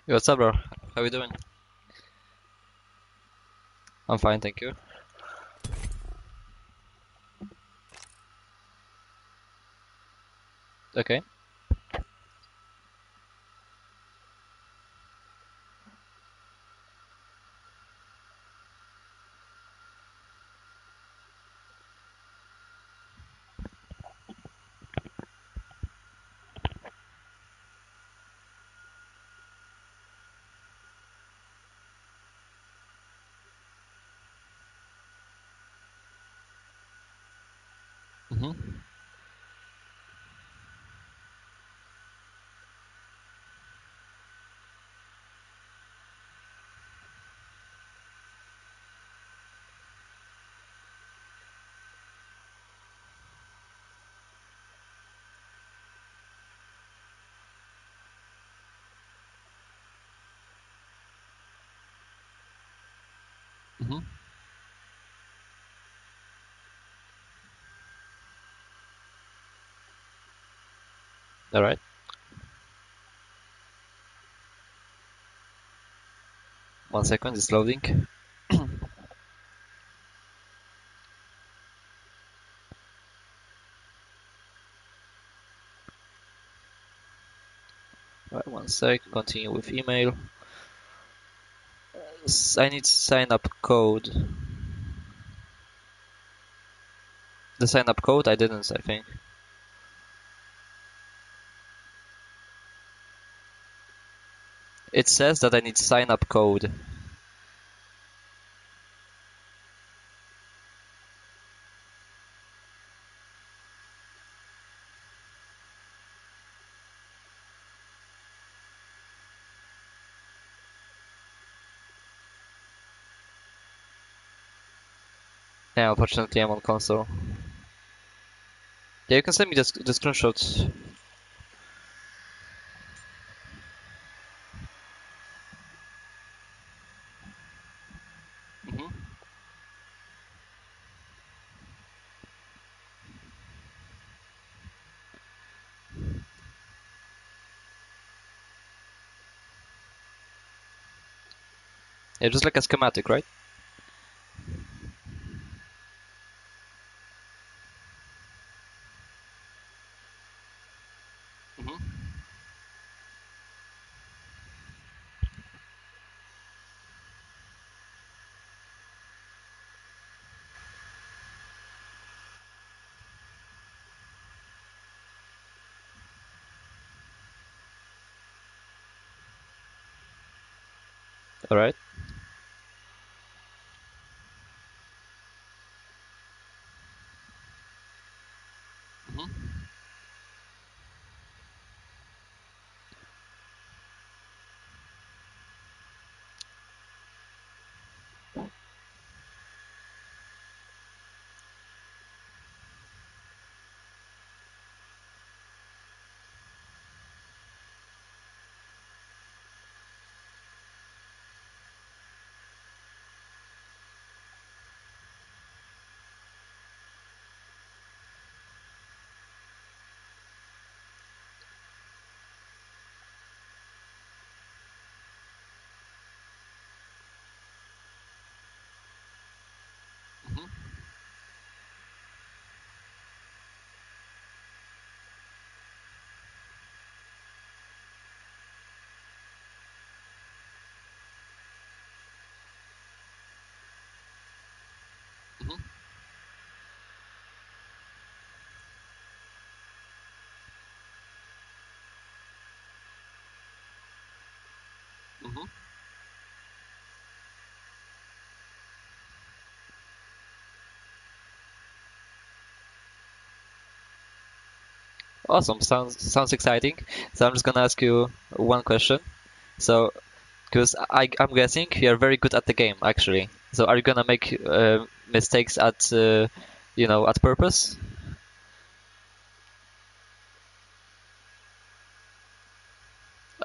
What's up, bro? How you doing? I'm fine, thank you. Okay. Mhm. Mhm. All right. One second, it's loading. Right, one sec. Continue with email. I need sign up code. The sign up code I didn't, I think. It says that I need sign up code. Yeah, unfortunately I'm on console. Yeah, you can send me the screenshots. Mhm. Yeah, just like a schematic, right? Mhm. All right. Mhm. Mhm. Mhm. Mhm. Awesome. Sounds exciting. So I'm just gonna ask you one question. So, because I'm guessing you're very good at the game, actually. So, are you gonna make mistakes at purpose?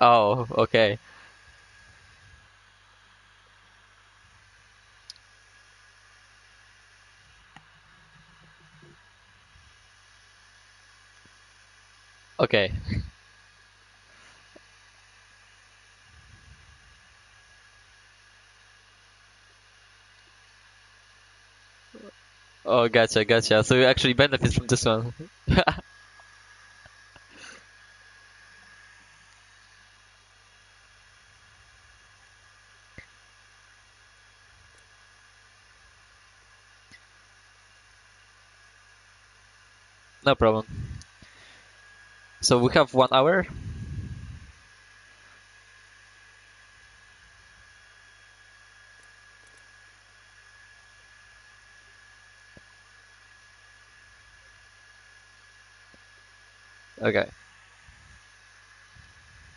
Oh, okay, okay. Oh, gotcha, gotcha. So you actually benefit from this one. No problem. So we have 1 hour. Okay.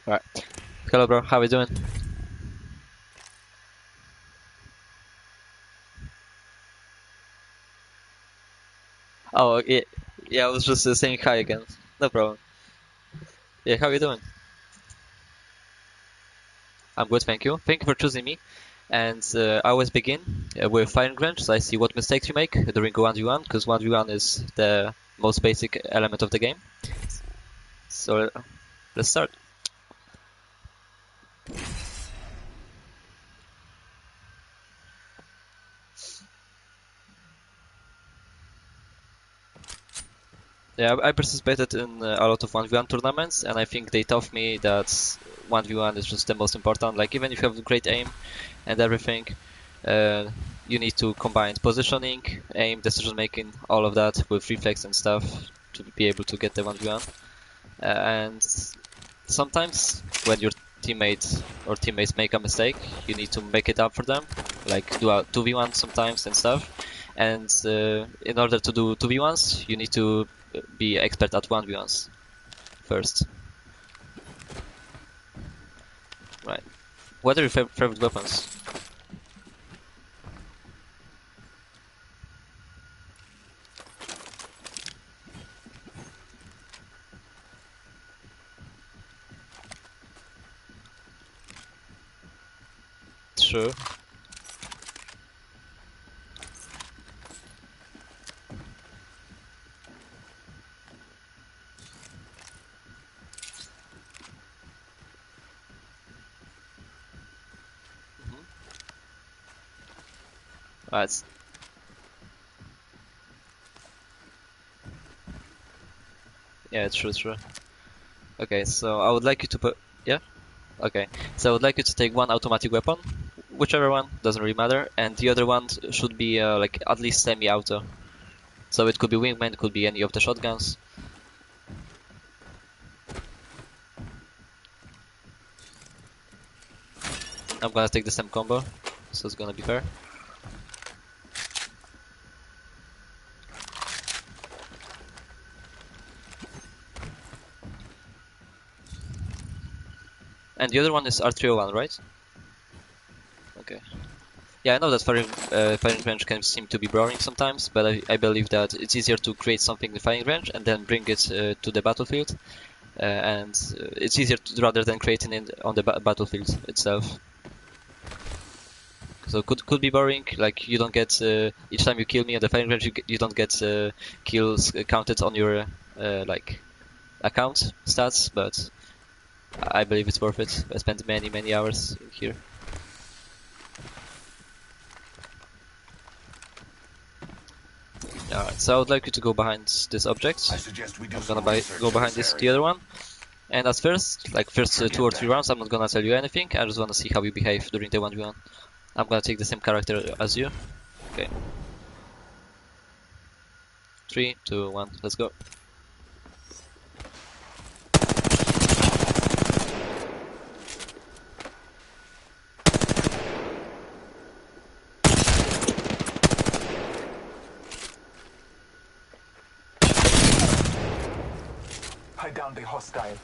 Alright. Hello, bro. How are you doing? Oh, yeah. Yeah, I was just saying hi again. No problem. Yeah, how are you doing? I'm good, thank you. Thank you for choosing me. And I always begin with firing range, so I see what mistakes you make during 1v1, because 1v1 is the most basic element of the game. So let's start. Yeah, I participated in a lot of 1v1 tournaments, and I think they taught me that 1v1 is just the most important. Like, even if you have great aim and everything, uh, you need to combine positioning, aim, decision making, all of that with reflex and stuff to be able to get the 1v1. And sometimes when your teammates make a mistake, you need to make it up for them, like do a 2v1 sometimes and stuff. And in order to do 2v1s, you need to be expert at 1v1s first. Right. What are your favorite weapons? True. Mhm. Right. Yeah, true. Okay, so I would like you to put. Yeah? Okay. So I would like you to take one automatic weapon, whichever one, doesn't really matter, and the other one should be like at least semi-auto. So it could be wingman, it could be any of the shotguns. I'm gonna take the same combo, so it's gonna be fair. And the other one is R301, right? Okay. Yeah, I know that firing range can seem to be boring sometimes, but I believe that it's easier to create something in firing range and then bring it to the battlefield, and it's easier rather than creating it on the battlefield itself. So could be boring, like you don't get each time you kill me on the firing range, you don't get kills counted on your like account stats, but I believe it's worth it. I spent many hours in here. Alright, so I would like you to go behind this object. I'm gonna go behind the other one. And at first, like first 2 or 3 rounds, I'm not gonna tell you anything. I just wanna see how you behave during the 1v1. I'm gonna take the same character as you. Okay. 3, 2, 1, let's go. Hide down the hostile.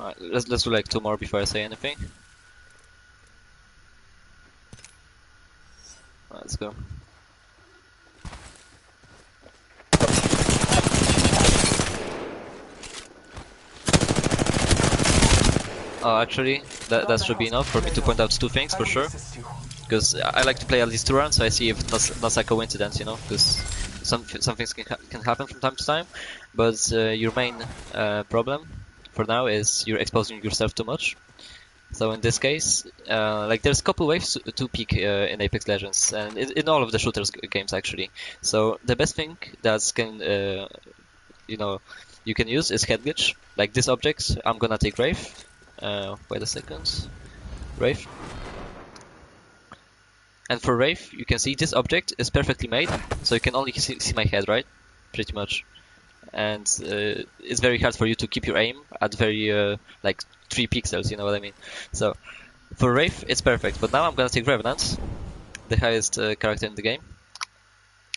Alright, let's do like 2 more before I say anything. Alright, let's go. Oh, actually, that should be enough for me to point out 2 things for sure. Because I like to play at least 2 rounds, so I see if it's not a coincidence, you know. Because some things can happen from time to time. But your main problem for now is you're exposing yourself too much. So in this case, like there's a couple ways to peek in Apex Legends, and in all of the shooters games actually. So the best thing that can, you know, you can use is head glitch. Like this object, I'm gonna take Wraith. Wait a second, Wraith. And for Wraith, you can see this object is perfectly made, so you can only see my head, right? Pretty much. And it's very hard for you to keep your aim at very like 3 pixels, you know what I mean? So for Wraith it's perfect, but now I'm gonna take Revenant, the highest character in the game.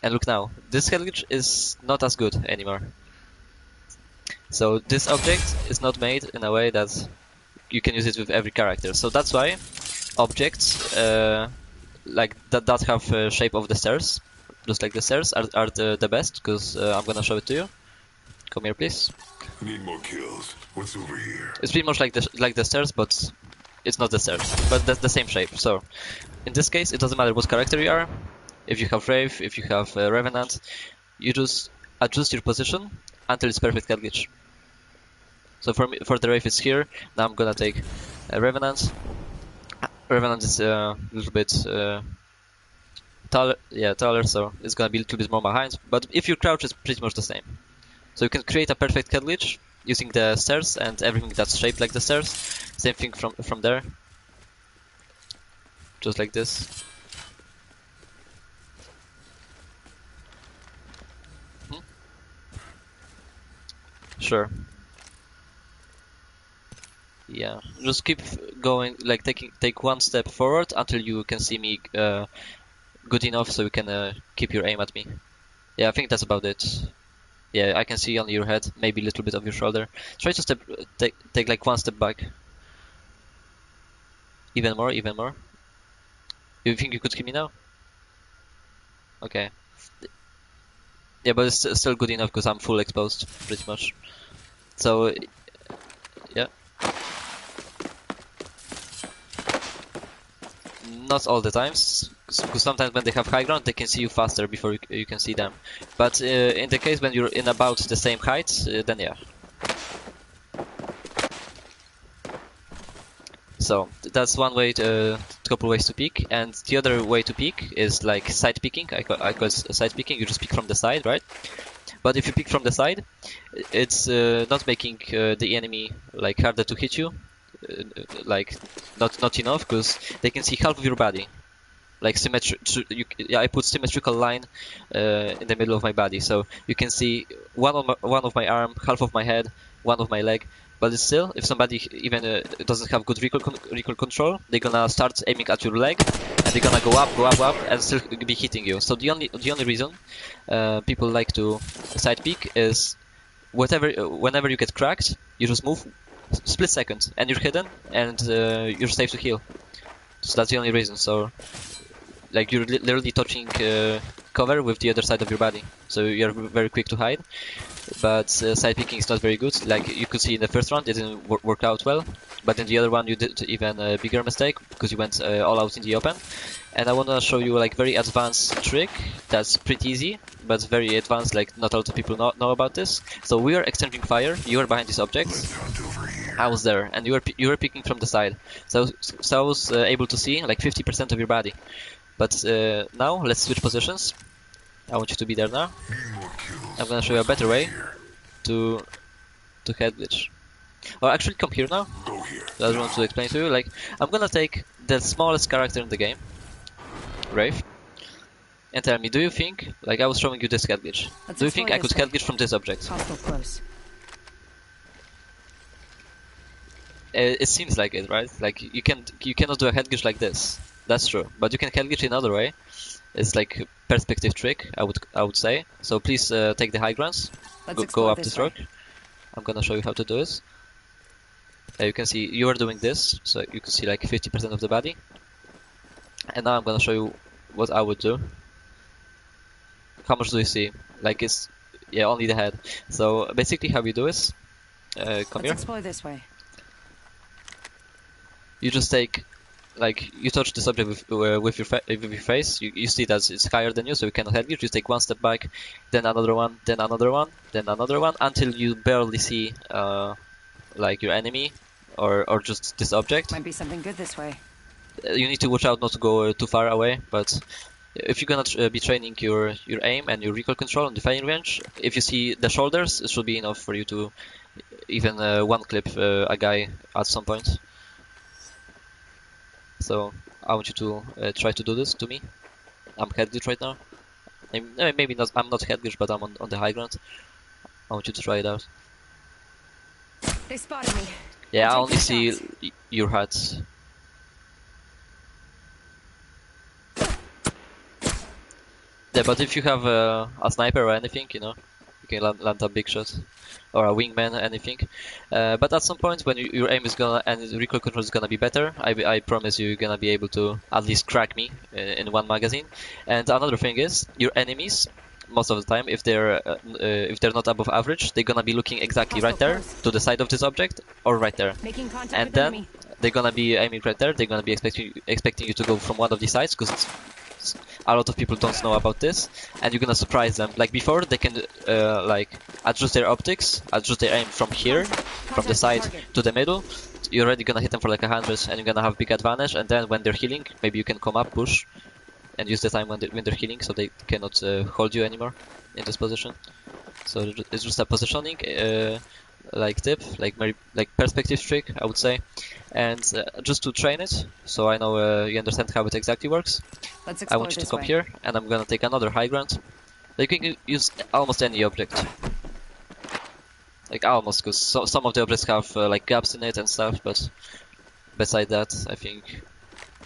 And look now, this head glitch is not as good anymore. So this object is not made in a way that you can use it with every character. So that's why objects like that have shape of the stairs, just like the stairs, are the best, because I'm gonna show it to you. Come here, please. Need more kills. What's over here? It's pretty much like the stairs, but it's not the stairs. But that's the same shape. So in this case, it doesn't matter what character you are. If you have Wraith, if you have Revenant, you just adjust your position until it's perfect head glitch. So for the Wraith, it's here. Now I'm gonna take Revenant. Revenant is a little bit taller, so it's gonna be a little bit more behind. But if you crouch, it's pretty much the same. So you can create a perfect head glitch using the stairs and everything that's shaped like the stairs. Same thing from there, just like this. Sure. Yeah, just keep going, like take one step forward until you can see me good enough so you can keep your aim at me. Yeah, I think that's about it. Yeah, I can see only your head, maybe a little bit of your shoulder. Try to take like one step back. Even more, even more. You think you could kill me now? Okay. Yeah, but it's still good enough because I'm full exposed, pretty much. So, yeah. Not all the times, because sometimes when they have high ground, they can see you faster before you can see them. But in the case when you're in about the same height, then yeah. So that's one way, couple ways to peek, and the other way to peek is like side peeking. I call it side peeking. You just peek from the side, right? But if you peek from the side, it's not making the enemy like harder to hit you. Like not enough, because they can see half of your body, like I put symmetrical line in the middle of my body, so you can see one of my arm, half of my head, one of my leg. But it's still, if somebody even doesn't have good recoil control, they're gonna start aiming at your leg, and they're gonna go up, and still be hitting you. So the only reason people like to side peek is whenever you get cracked, you just move split second, and you're hidden, and you're safe to heal. So that's the only reason. So, like, you're literally touching cover with the other side of your body, so you're very quick to hide. But side picking is not very good. Like you could see in the first round, it didn't work out well. But in the other one, you did even a bigger mistake because you went all out in the open. And I want to show you like very advanced trick that's pretty easy, but very advanced. Like not a lot of people know about this. So we are exchanging fire. You are behind these objects. I was there, and you were picking from the side. So I was able to see like 50% of your body. But now let's switch positions. I want you to be there now. I'm gonna show you a better way to head glitch. Oh, actually, come here now. I just want to explain to you. Like, I'm gonna take the smallest character in the game, Wraith, and tell me, do you think, like I was showing you this head glitch, do you think I could head glitch from this object? Close. It seems like it, right? Like you cannot do a head glitch like this. That's true, but you can head glitch another way. It's like perspective trick, I would say. So please take the high grounds. Go up this rock. I'm gonna show you how to do this. You can see you are doing this, so you can see like 50% of the body. And now I'm gonna show you what I would do. How much do you see? Like it's only the head. So basically, how you do is come here. Let's explore this way. You just take. Like, you touch the subject with your face, you see that it's higher than you, so you cannot head glitch. You take one step back, then another one, then another one, then another one, until you barely see like your enemy, or just this object. Might be something good this way. You need to watch out not to go too far away, but if you're gonna be training your aim and your recoil control on the firing range, if you see the shoulders, it should be enough for you to even one clip a guy at some point. So I want you to try to do this to me. I'm head glitch right now. Maybe not. I'm not head glitch, but I'm on the high ground. I want you to try it out. They spotted me. Yeah, I I'll only take see the shots. your hats. Yeah, but if you have a sniper or anything, you know, you can land a big shot. Or a wingman, anything. But at some point when your aim is gonna and the recoil control is gonna be better, I promise you're gonna be able to at least crack me in one magazine. And another thing is, your enemies, most of the time, if they're not above average, they're gonna be looking exactly right there, to the side of this object, or right there. Making contact And with then enemy. they're gonna be aiming right there. They're gonna be expecting you to go from one of these sides, because a lot of people don't know about this, and you're gonna surprise them. Like before, they can like adjust their optics, adjust their aim from here, from the side to the middle. You're already gonna hit them for like 100, and you're gonna have big advantage. And then when they're healing, maybe you can come up, push, and use the time when they're healing, so they cannot hold you anymore in this position. So it's just a positioning like tip, like perspective trick, I would say. And just to train it, so I know you understand how it exactly works. Let's I explore want you to this come way. here, and I'm gonna take another high ground. You can use almost any object. Like almost, because some of the objects have like gaps in it and stuff, but beside that, I think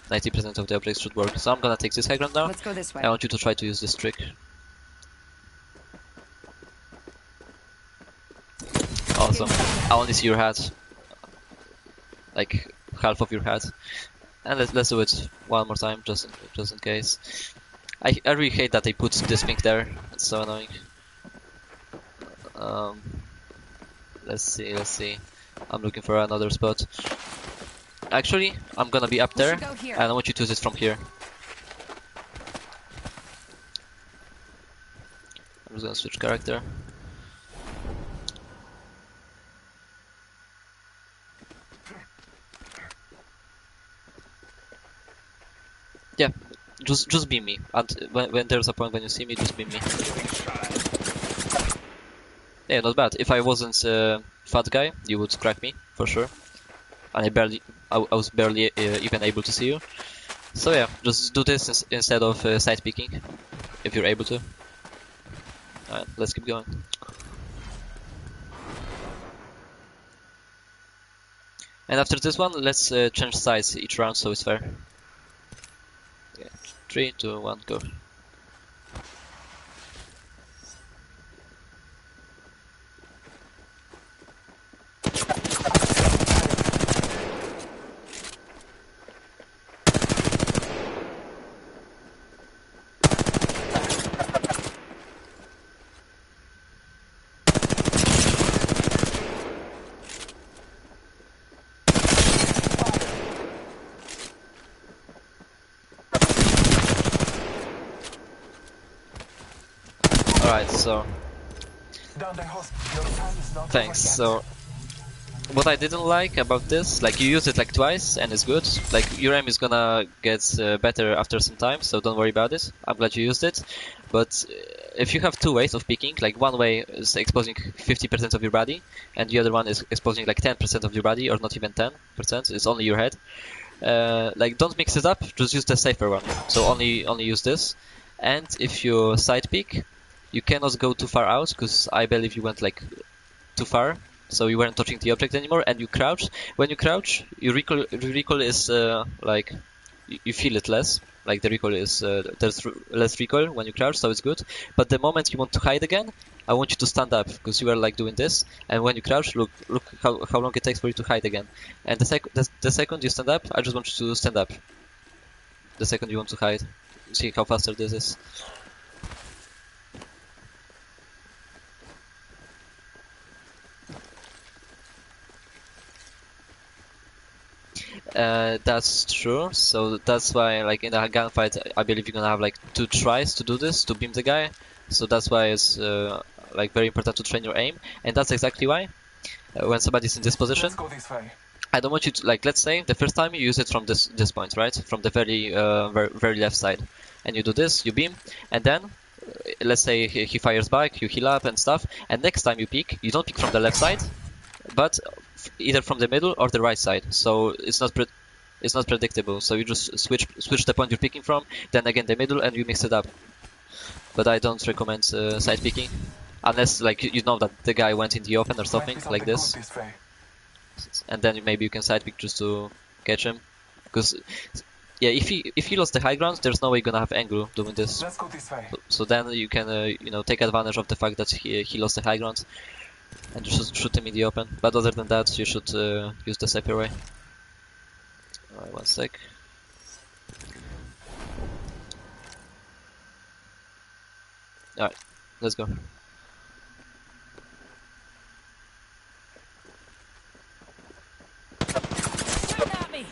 90% of the objects should work. So I'm gonna take this high ground now. Let's go this way. I want you to try to use this trick. Awesome. I only see your hat. Like half of your hat. And let's do it one more time, just in case. I really hate that they put this thing there. It's so annoying. Let's see. I'm looking for another spot. Actually, I'm gonna be up We there, should go here. and I want you to use it from here. I'm just gonna switch character. Yeah, just beam me. And when there's a point when you see me, just beam me. Yeah, not bad. If I wasn't fat guy, you would crack me for sure. And I was barely even able to see you. So yeah, just do this instead of side peeking, if you're able to. Alright, let's keep going. And after this one, let's change sides each round so it's fair. Yeah, 3, 2, 1, go. Alright, so Down the host. Your time is not thanks. over yet. So what I didn't like about this, like you use it like twice and it's good. Like your aim is gonna get better after some time, so don't worry about it. I'm glad you used it. But if you have two ways of picking, like one way is exposing 50% of your body, and the other one is exposing like 10% of your body, or not even 10%. It's only your head. Like don't mix it up. Just use the safer one. So only use this. And if you side peek, you cannot go too far out, because I believe you went like too far, so you weren't touching the object anymore, and you crouch. When you crouch, your recoil is like you feel it less. Like the recoil is there's less recoil when you crouch, so it's good. But the moment you want to hide again, I want you to stand up, because you are like doing this, and when you crouch, look how long it takes for you to hide again. And the second you stand up, I just want you to stand up. The second you want to hide, see how faster this is. That's true. So that's why, like in a gunfight, I believe you're gonna have like 2 tries to do this, to beam the guy. So that's why it's like very important to train your aim, and that's exactly why when somebody's in this position, Let's go this way. I don't want you to, like, let's say the first time you use it from this point, right? From the very left side. And you do this, you beam, and then let's say he fires back, you heal up and stuff, and next time you peek, you don't peek from the left side, but either from the middle or the right side. So it's not predictable. So you just switch the point you're picking from, then again the middle, and you mix it up. But I don't recommend side picking, unless like you know that the guy went in the open or something Might be like this, good this way. and then maybe you can side pick just to catch him. Because yeah, if he lost the high ground, there's no way you're gonna have angle doing this. Let's go this way. So then you can you know, take advantage of the fact that he lost the high ground, and you should shoot him in the open. But other than that, you should use the safer way. Alright, 1 sec. Alright, let's go. Shooting at me!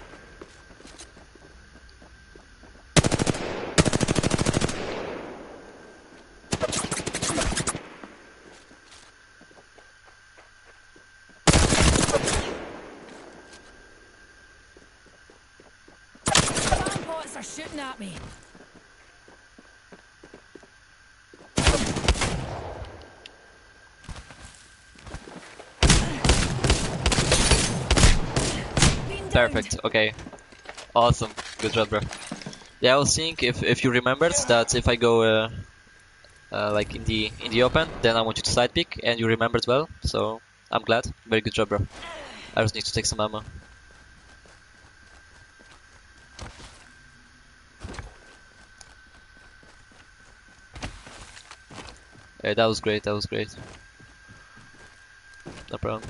Bots are shooting at me. Been downed. Perfect. Okay. Awesome. Good job, bro. Yeah, I was seeing if you remembered that if I go like in the open, then I want you to side pick, and you remembered well. So I'm glad. Very good job, bro. I just need to take some ammo. Yeah, that was great. That was great. No problem.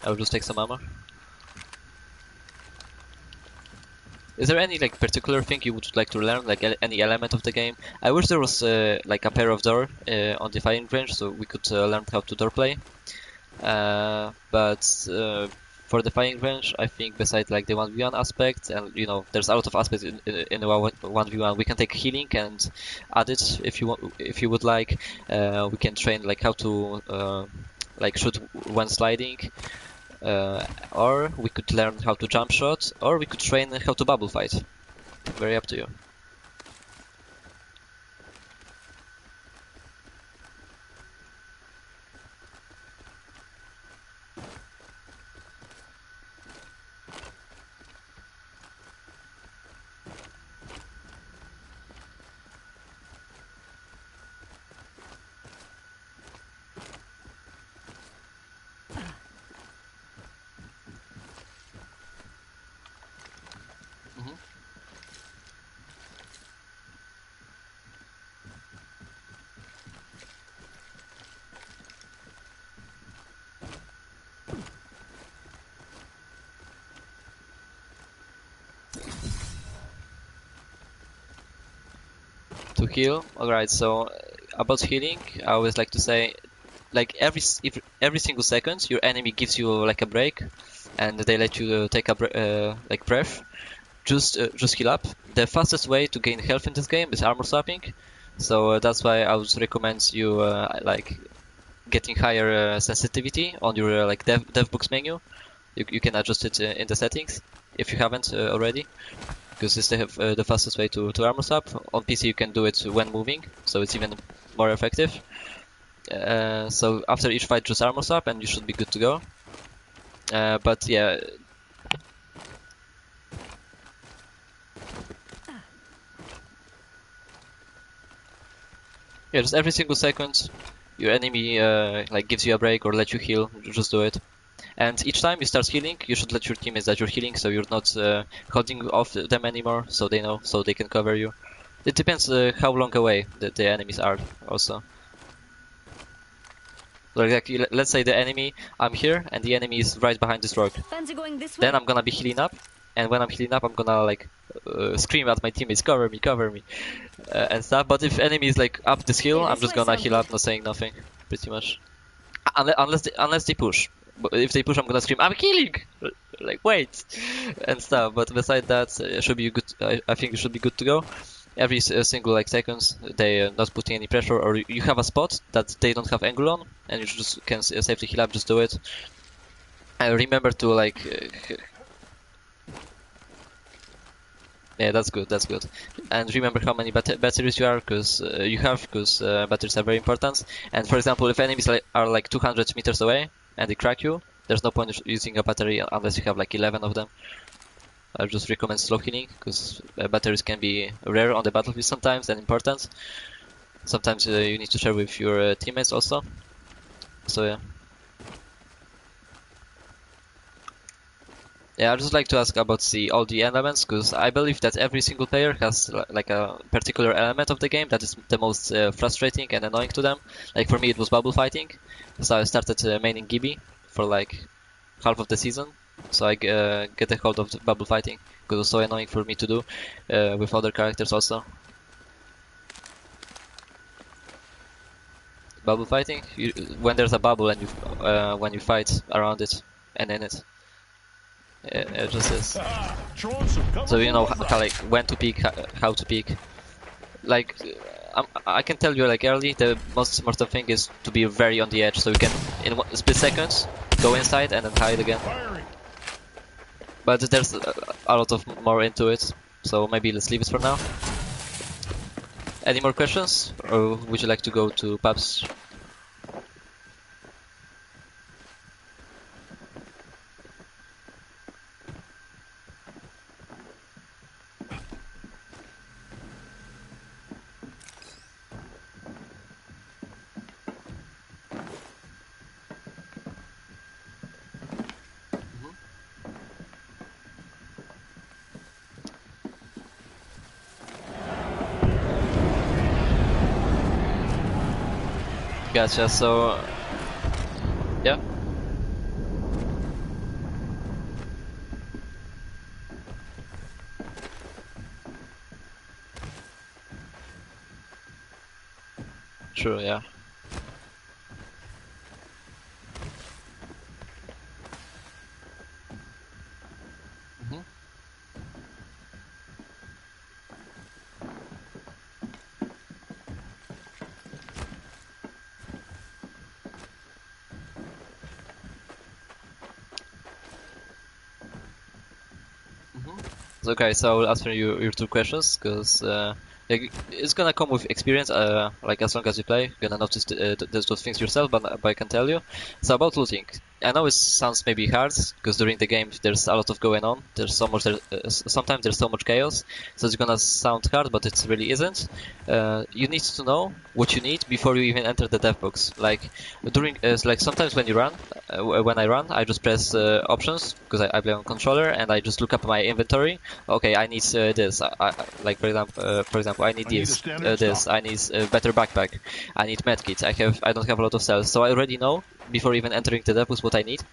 I will just take some ammo. Is there any like particular thing you would like to learn, like any element of the game? I wish there was like a pair of door on the firing range, so we could learn how to door play. But for the firing range, I think besides like the 1v1 aspect, and you know, there's a lot of aspects in the 1v1. We can take healing and add it if you want, if you would like. We can train like how to like shoot when sliding. Or we could learn how to jump shot, or we could train how to bubble fight. Very up to you. To heal, alright, so about healing, I always like to say, like every single second, your enemy gives you like a break, and they let you take a like breath. Just heal up. The fastest way to gain health in this game is armor swapping, so that's why I would recommend you like getting higher sensitivity on your like dev books menu. You can adjust it in the settings if you haven't already, because it's the fastest way to armor swap. On PC you can do it when moving, so it's even more effective. So after each fight, just armor swap and you should be good to go. But yeah. Yeah, just every single second your enemy like gives you a break or let you heal, just do it. And each time you start healing, you should let your teammates that you're healing, so you're not holding off them anymore, so they know, so they can cover you. It depends how long away the enemies are also. Like, let's say the enemy, I'm here, and the enemy is right behind this rock. Fancy going this way? Then I'm gonna be healing up, and when I'm healing up, I'm gonna like scream at my teammates, cover me, and stuff. But if enemy is like up this hill, Yeah, I'm this just way gonna sounds heal good. up, not saying nothing, pretty much. Unless they push. But if they push, I'm gonna scream, I'm healing! Like, wait! And stuff. But beside that, it should be good. I think it should be good to go. Every single like seconds, they not putting any pressure, or you have a spot that they don't have angle on, and you just can safely heal up. Just do it. remember to like. Yeah, that's good. That's good. And remember how many batteries you are, because batteries are very important. And for example, if enemies are like 200 meters away and they crack you, there's no point using a battery unless you have like 11 of them. I just recommend slow healing, because batteries can be rare on the battlefield sometimes and important. Sometimes you need to share with your teammates also. So yeah. Yeah, I'd just like to ask about all the elements, because I believe that every single player has like a particular element of the game that is the most frustrating and annoying to them. Like for me, it was bubble fighting, so I started maining Gibby for like half of the season. So I get a hold of the bubble fighting, because it was so annoying for me to do with other characters also. Bubble fighting, when there's a bubble and when you fight around it and in it. It just is. So you know how like when to peek, how to peek. Like I can tell you like early, the most important thing is to be very on the edge, so you can in split seconds go inside and then hide again. But there's a lot of more into it, so maybe let's leave it for now. Any more questions, or would you like to go to pubs? Gotcha, so yeah. True, yeah. Mhm. Okay, so I will answer your two questions, because it's gonna come with experience. Like as long as you play, you're gonna notice those things yourself. But I can tell you. So about looting, I know it sounds maybe hard, because during the game there's a lot of going on. There's so much. Sometimes there's so much chaos, so it's gonna sound hard, but it really isn't. You need to know what you need before you even enter the dev box. Like like sometimes when you run, when I run, I just press options, because I play on controller, and I just look up my inventory. Okay, I need this. Like for example, I need this. I need a better backpack. I need medkit. I don't have a lot of cells, so I already know before even entering the dev box what I need.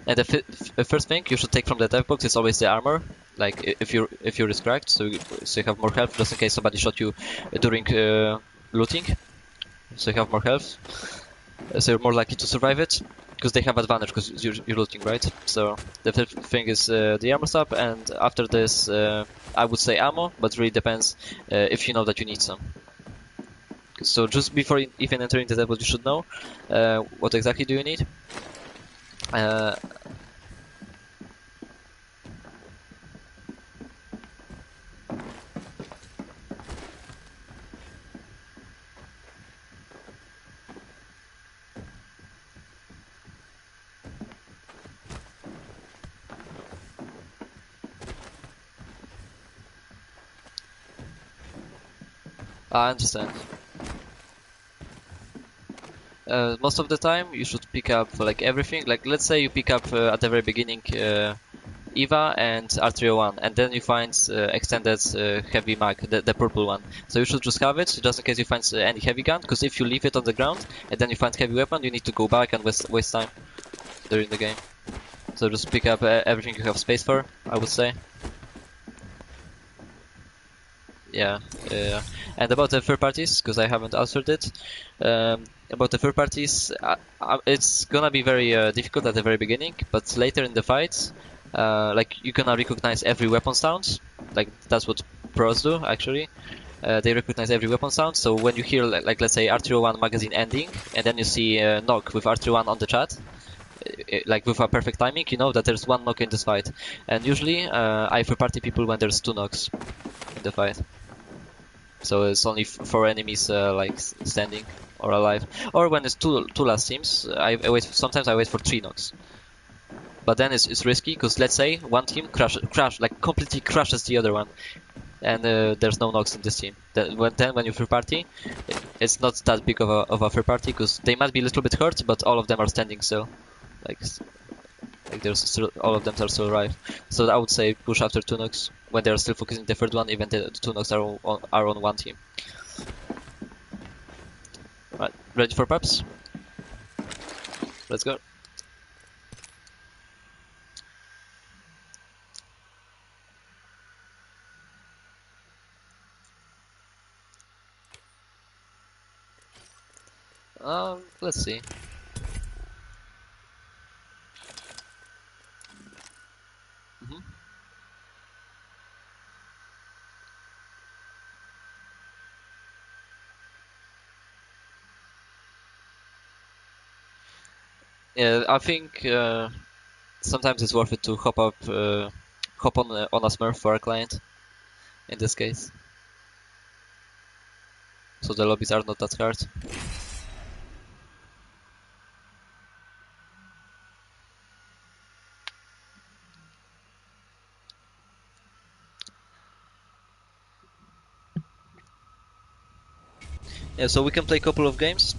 And the first thing you should take from the dev box is always the armor. Like if your is cracked, so you have more health, just in case somebody shot you during looting. So you have more health, so you're more likely to survive it, because they have advantage because you're looting, right? So the first thing is the armor sub, and after this I would say ammo, but really depends if you know that you need some. So just before even entering the level, you should know what exactly do you need. I understand. Most of the time you should pick up like everything. Like let's say you pick up at the very beginning EVA and R301, and then you find extended heavy mag, the purple one. So you should just have it, just in case you find any heavy gun, because if you leave it on the ground and then you find heavy weapon, you need to go back and waste time during the game. So just pick up everything you have space for, I would say. Yeah. And about the third parties, because I haven't answered it. About the third parties, it's gonna be very difficult at the very beginning, but later in the fight, like you're gonna recognize every weapon sound. Like that's what pros do actually. They recognize every weapon sound. So when you hear like let's say R301 magazine ending, and then you see knock with R301 on the chat, like with a perfect timing, you know that there's one knock in this fight. And usually I free party people when there's 2 knocks in the fight. So it's only 4 enemies like standing or alive. Or when it's two last teams, I wait. Sometimes I wait for 3 knocks. But then it's risky because let's say one team like completely crushes the other one, and there's no knocks in this team. Then when you free party, it's not that big of a free party because they might be a little bit hurt, but all of them are standing still. Like there's still, all of them are still alive. So I would say push after 2 knocks when they're still focusing the third one, even the 2 knocks are on one team. Right, ready for pubs? Let's go. Let's see. Yeah, I think sometimes it's worth it to hop on a Smurf for a client. In this case, so the lobbies are not that hard. Yeah, so we can play a couple of games,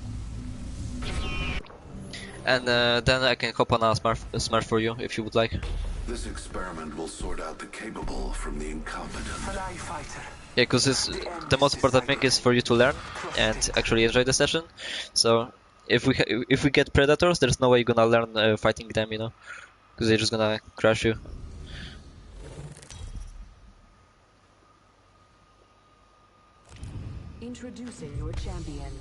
and then I can hop on a Smurf for you if you would like. This experiment will sort out the capable from the incompetent. Fly fighter. Yeah, because the most important thing is for you to learn and actually enjoy the session. So if we get predators, there's no way you're gonna learn fighting them, you know, because they're just gonna crush you. Introducing your champion.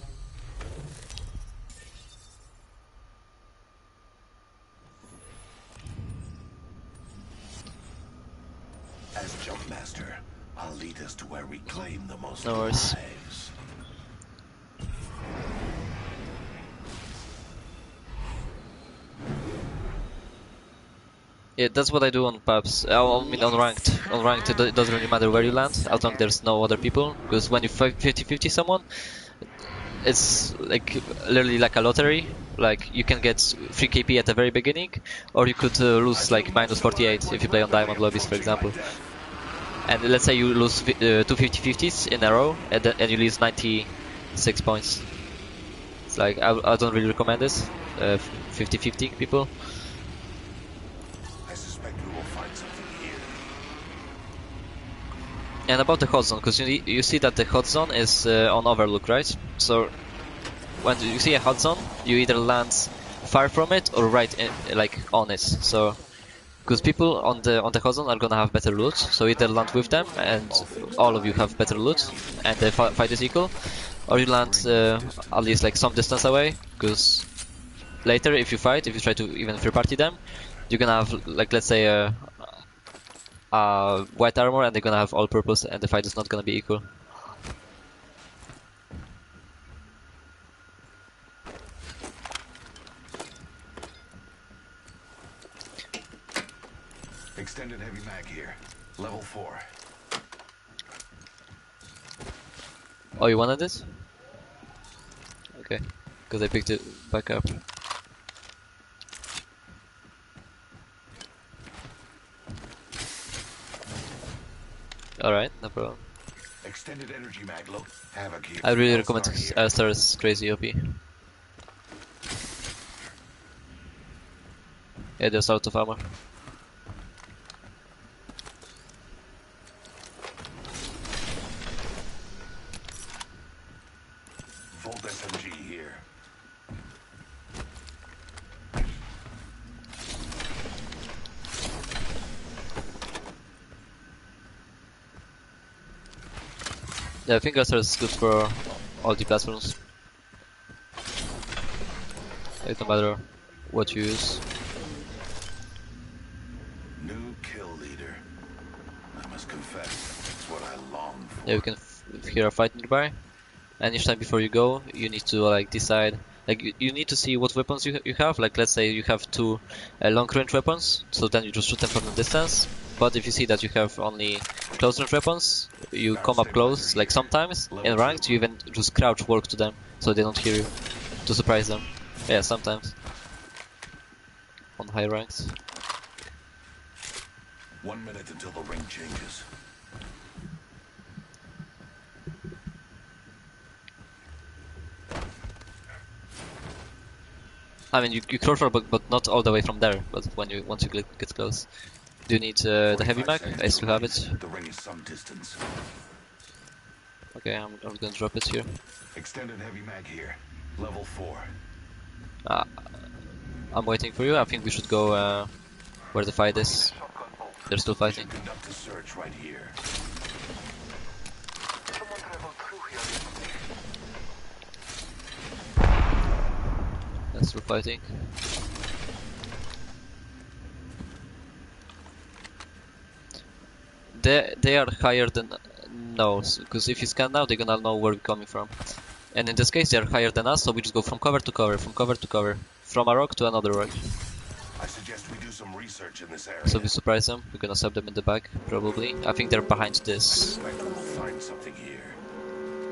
As Jumpmaster, I'll lead us to where we claim the most No worries. lives. Yeah, that's what I do on pubs. I mean on ranked. On ranked, it doesn't really matter where you land, as long as there's no other people. Because when you 50-50 someone, it's like literally like a lottery. Like you can get free KP at the very beginning, or you could lose like minus 48 if you play on diamond lobbies, for example. And let's say you lose 2 50-50s in a row, and you lose 96 points. It's like I don't really recommend this. 50-50 people. I suspect we will find something here. And about the hot zone, because you see that the hot zone is on overlook, right? So when you see a hot zone, you either land far from it or right like on it. So because people on the hot zone are gonna have better loot, so either land with them and all of you have better loot and the fight is equal, or you land at least like some distance away. Because later, if you try to even free party them, you're gonna have like, let's say white armor and they're gonna have all purples and the fight is not gonna be equal. Extended heavy mag here. Level 4. Oh, you wanted this? Okay, because I picked it back up. Alright, no problem. Extended energy mag low. Havoc here. I really All-star recommend here. Star's crazy OP. Yeah, there's out of armor. Volt SMG here. Yeah, I think Star is good for all the platforms. It don't matter what you use. New kill leader. I must confess, it's what I long for. Yeah, we can hear a fight nearby. And each time before you go, you need to like decide Like you need to see what weapons you have. Like let's say you have two long-range weapons, so then you just shoot them from a distance. But if you see that you have only close-range weapons, you come up close. Like sometimes in ranked, you even just crouch walk to them so they don't hear you to surprise them. Yeah, sometimes on high ranks. 1 minute until the ring changes. I mean, you crouch walk, but not all the way from there. But once you get close, do you need the heavy mag? I still have it. The ring is some distance. Okay, I'm gonna drop it here. Extended heavy mag here. Level 4. I'm waiting for you. I think we should go where the fight is. They're still fighting. Conduct a search right here. Someone traveled through here. They're still fighting. They are higher than no, because if you scan now, they're gonna know where we're coming from. And in this case, they are higher than us, so we just go from cover to cover, from cover to cover, from a rock to another rock. I suggest we do some research in this area. So we surprise them. We're gonna stab them in the back, probably. I think they're behind this. Suspect we'll find something here.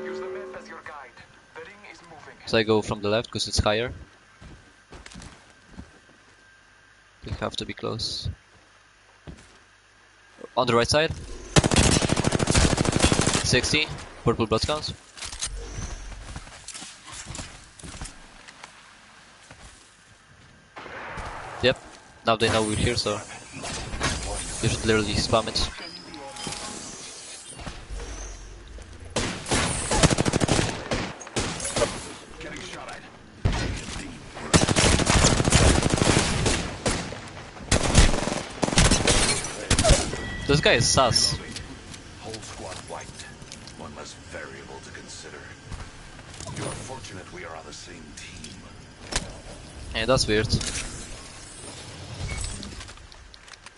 Use the map as your guide. The ring is moving. So I go from the left because it's higher. They have to be close. On the right side. 60. Purple blood counts. Yep. Now they know we're here, so you should literally spam it. Getting shot at. This guy is sus. Whole squad wiped. One less variable to consider. You are fortunate we are on the same team. Yeah, that's weird.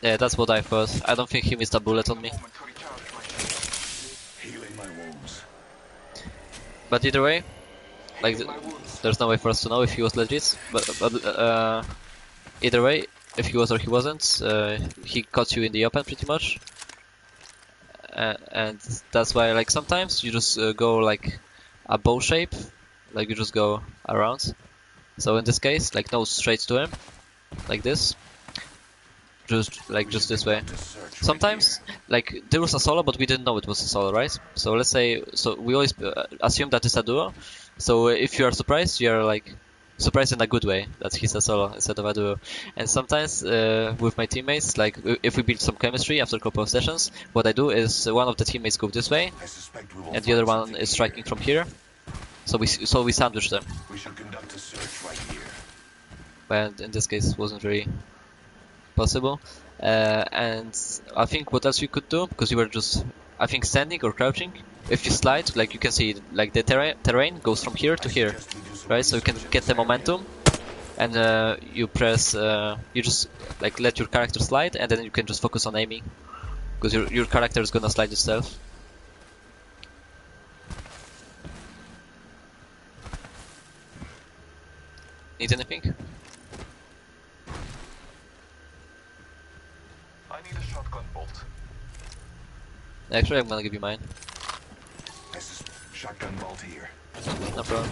Yeah, that's what I thought. I don't think he missed a bullet on me. Moment to recharge my shield. Healing my wounds. But either way, like, My wounds. there's no way for us to know if he was legit. But either way, if he was or he wasn't, he caught you in the open pretty much. And that's why, like, sometimes you just go like a bow shape, like you just go around. So in this case, like, no, straight to him, like this. Just this way. To search right Sometimes, like, there was a solo, but we didn't know it was a solo, right? So let's say, so we always assume that it's a duo. So if you are surprised, you are like surprised in a good way that he's a solo instead of a duo. And sometimes with my teammates, like if we build some chemistry after a couple of sessions, what I do is one of the teammates go this way, I suspect we will and the other find one something is striking here. from here. So we sandwich them. We should conduct a search right here. But in this case, it wasn't very possible. And I think what else you could do, because you were just, I think, standing or crouching. If you slide, like you can see, like the terrain goes from here to here, Suggest we do some right? So you can research in get the this area. momentum, and you press, you just like let your character slide, and then you can just focus on aiming, because your character is gonna slide itself. Need anything? I need a shotgun bolt. Actually, I'm gonna give you mine. Shotgun bolt here. No problem.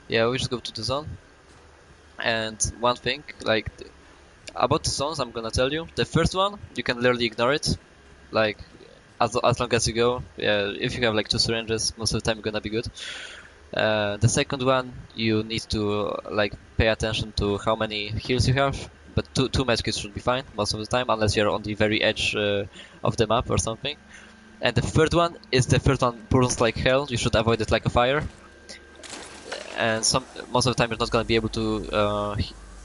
Yeah, we just go to the zone. And one thing, like, about the zones, I'm gonna tell you. The first one, you can literally ignore it. Like, as long as you go, yeah, if you have like 2 syringes, most of the time you're gonna be good. The second one, you need to like pay attention to how many heals you have. But two medkits should be fine most of the time, unless you're on the very edge of the map or something. And the third one is the third one burns like hell. You should avoid it like a fire. And most of the time you're not gonna be able to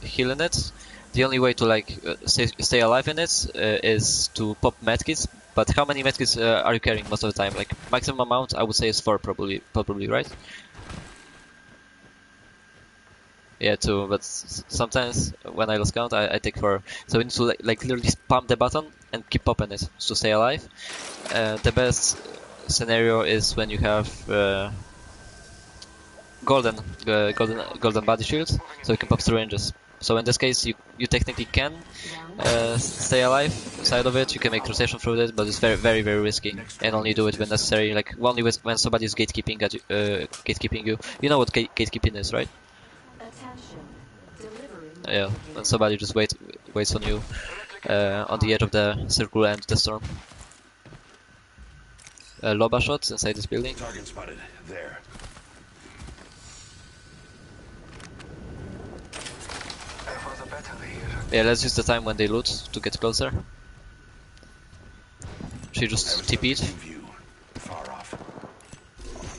heal in it. The only way to like stay alive in it is to pop medkits. But how many medkits are you carrying most of the time? Like maximum amount, I would say is 4 probably, right? Yeah, too. But sometimes when I lose count, I take 4. So we need to like literally spam the button and keep popping it to stay alive. The best scenario is when you have golden body shields, so you can pop through ranges. So in this case, you technically can stay alive inside of it. You can make rotation through it, but it's very risky, and only do it when necessary. Like only when somebody's gatekeeping at you, gatekeeping you. You know what gatekeeping is, right? Attention. Delivering. Yeah, when somebody just waits on you on the edge of the circle and the storm. Loba shots inside this building. Target spotted. There. There was a battle here. Yeah, let's use the time when they loot to get closer. She just TP'd. View. Far off.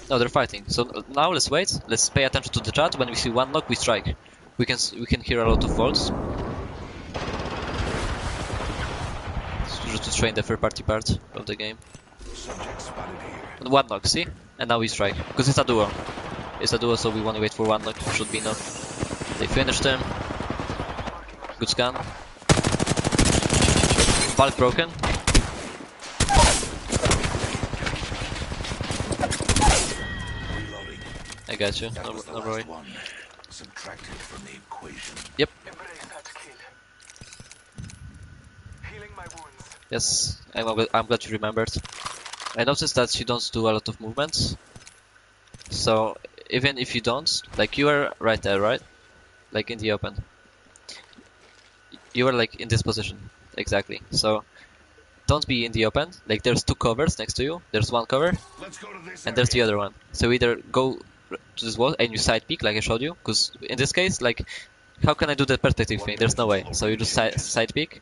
No, they're fighting. So now let's wait. Let's pay attention to the chat. When we see one knock, we strike. We can hear a lot of volts. Just to train the third party part of the game. Subject spotted here. One knock, see? And now we strike. Because it's a duo. It's a duo, so we want to wait for one knock. Should be enough. They finished him. Good scan. Bulk broken. Reloading. I got you. That was the No last worry. one. Subtracted from the equation. Yep. Embrace that kill. Healing my wounds. Yes. I'm glad you remembered. I noticed that you don't do a lot of movements. So even if you don't, like you are right there, right? Like in the open. You are like in this position. Exactly. So don't be in the open. Like there's two covers next to you. There's one cover Let's go to this and there's the area. other one. So either go to this wall and you side peek like I showed you. Because in this case, like how can I do the perspective thing? There's no way. So you just side peek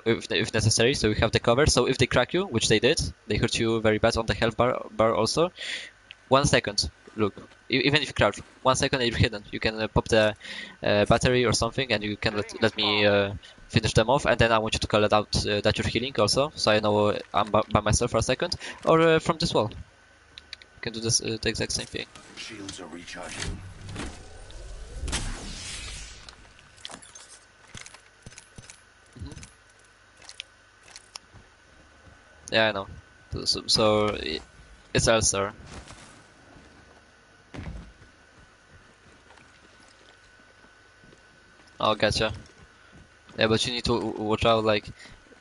if necessary. So you have the cover. So if they crack you, which they did, they hurt you very bad on the health bar also. 1 second. Look, even if you crouch, 1 second and you're hidden. You can pop the battery or something, and you can let me finish them off. And then I want you to call it out that you're healing also, so I know I'm by myself for a second, or from this wall. You can do this the exact same thing. Shields are recharging. Yeah, I know. So it's Elstar. Oh, gotcha. Yeah, but you need to watch out, like,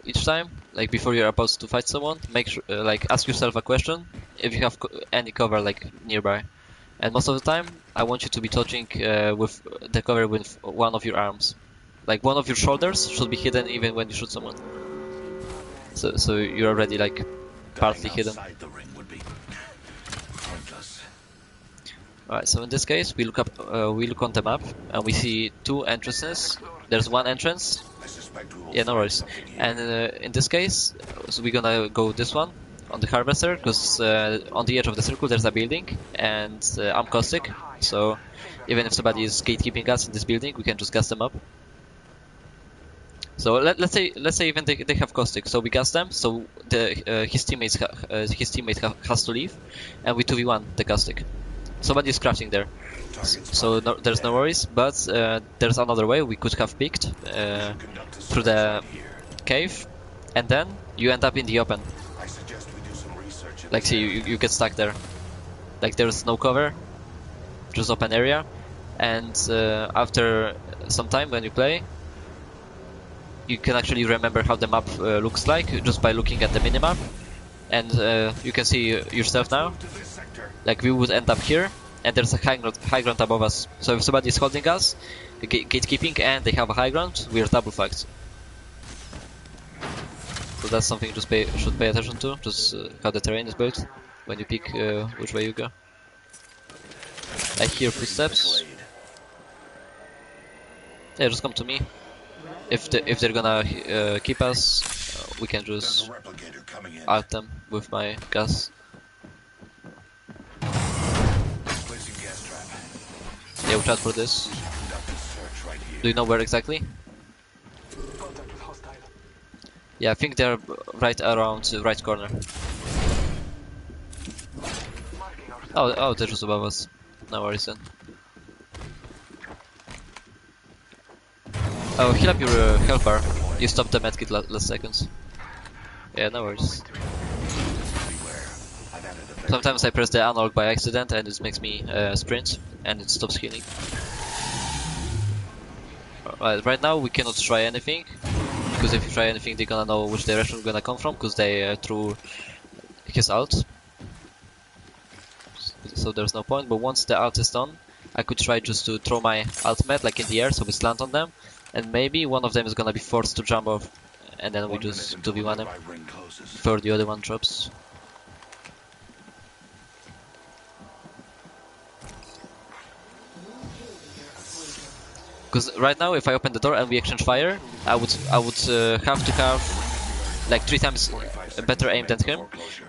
each time, like, before you're about to fight someone, make sure, like, ask yourself a question if you have any cover, like, nearby. And most of the time, I want you to be touching with the cover with one of your arms. Like, one of your shoulders should be hidden even when you shoot someone. So you're already, like, partly hidden. Outside the ring would be pointless. Alright, so in this case, we look on the map, and we see two entrances. There's one entrance. I suspect we will Yeah, no find worries. something here. And in this case, so we're gonna go this one on the harvester, because on the edge of the circle there's a building, and I'm caustic. So even if somebody is gatekeeping us in this building, we can just gas them up. So let's say even they have caustic, so we gas them. So his teammate has to leave, and we 2v1 the caustic. Somebody is crouching there, so there's no worries. But there's another way. We could have picked Conduct a through search the right here. cave, and then you end up in the open. I suggest we do some research. in Like this see, area. you get stuck there. Like there's no cover, just open area, and after some time when you play, you can actually remember how the map looks like just by looking at the minimap, and you can see yourself now. To this sector. Like we would end up here, and there's a high ground above us. So if somebody is holding us, gatekeeping, and they have a high ground, we're double fucked. So that's something you just should pay attention to, just how the terrain is built when you pick which way you go. I hear footsteps. Glade. Yeah, just come to me. If they're gonna keep us, we can There's just a replicator coming in. out them with my gas. Placing gas trap. Yeah, watch out for this. Conduct a search right here. Do you know where exactly? Contact with hostile. Yeah, I think they're right around the right corner. Marking our Oh, they're just above us. No worries then. Oh, heal up your health bar. You stopped the medkit last seconds. Yeah, no worries. Beware. I've added a very Sometimes I press the analog by accident and it makes me sprint and it stops healing. Right now we cannot try anything because if you try anything they're gonna know which direction we're gonna come from because they threw his ult. So there's no point, but once the ult is done I could try just to throw my ultimate like in the air so we slant on them and maybe one of them is gonna be forced to jump off and then we 1 minute just until the 2v1 him nearby ring closes. before the other one drops. Because right now, if I open the door and we exchange fire, I would have to have like 3 times better aim than him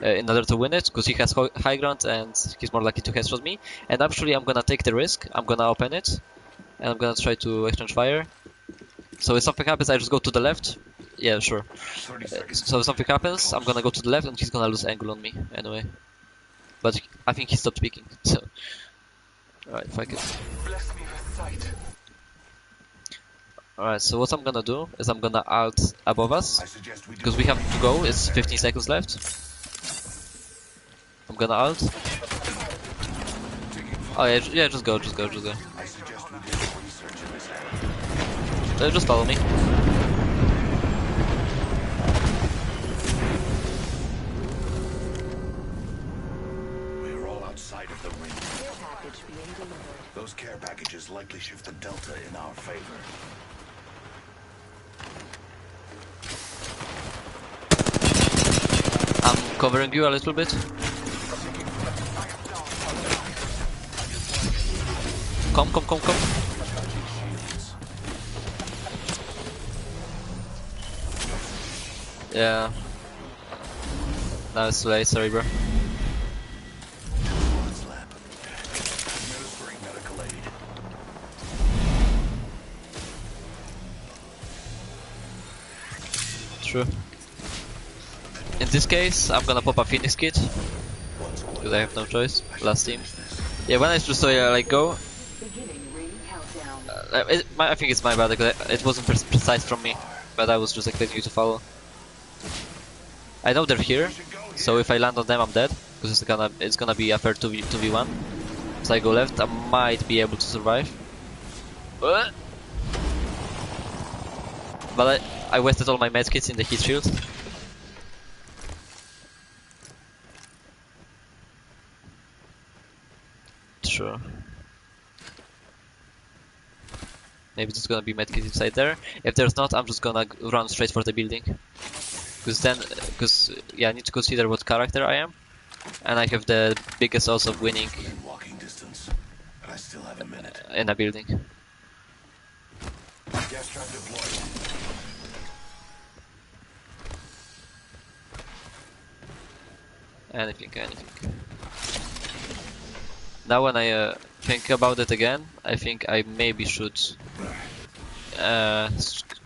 in order to win it. Because he has high ground and he's more likely to headshot me. And actually, I'm gonna take the risk. I'm gonna open it, and I'm gonna try to exchange fire. So if something happens, I just go to the left. Yeah, sure. 30 seconds. So if something happens, I'm gonna go to the left, and he's gonna lose angle on me anyway. But I think he stopped peeking. So, alright, fuck it. Bless me with sight. Alright, so what I'm gonna do is I'm gonna ult above us. I suggest we do Because we have to go, it's 15 seconds left. I'm gonna ult. Oh yeah, just go. I suggest we do some research in this area. Just follow me. We are all outside of the ring. Care package being delivered. Those care packages likely shift the delta in our favor. I'm covering you a little bit. Come. Yeah. Now it's too late, sorry bro. Performance lab. Administering medical aid. True. In this case, I'm gonna pop a Phoenix kit. Because I have no choice. Last team. Yeah, when I just saw you like go, Beginning ring countdown. I think it's my bad because it wasn't precise from me. But I was just expecting you to follow. I know they're here, so if I land on them, I'm dead. Because it's gonna be a fair 2v1. So I go left, I might be able to survive. But I wasted all my medkits in the heat shield. Sure. Maybe there's gonna be medkit inside there. If there's not, I'm just gonna run straight for the building. Because yeah, I need to consider what character I am, and I have the biggest odds of winning In walking distance. But I still have a minute. in a building. Gas trap deployed. Anything. Now when I think about it again, I think I maybe should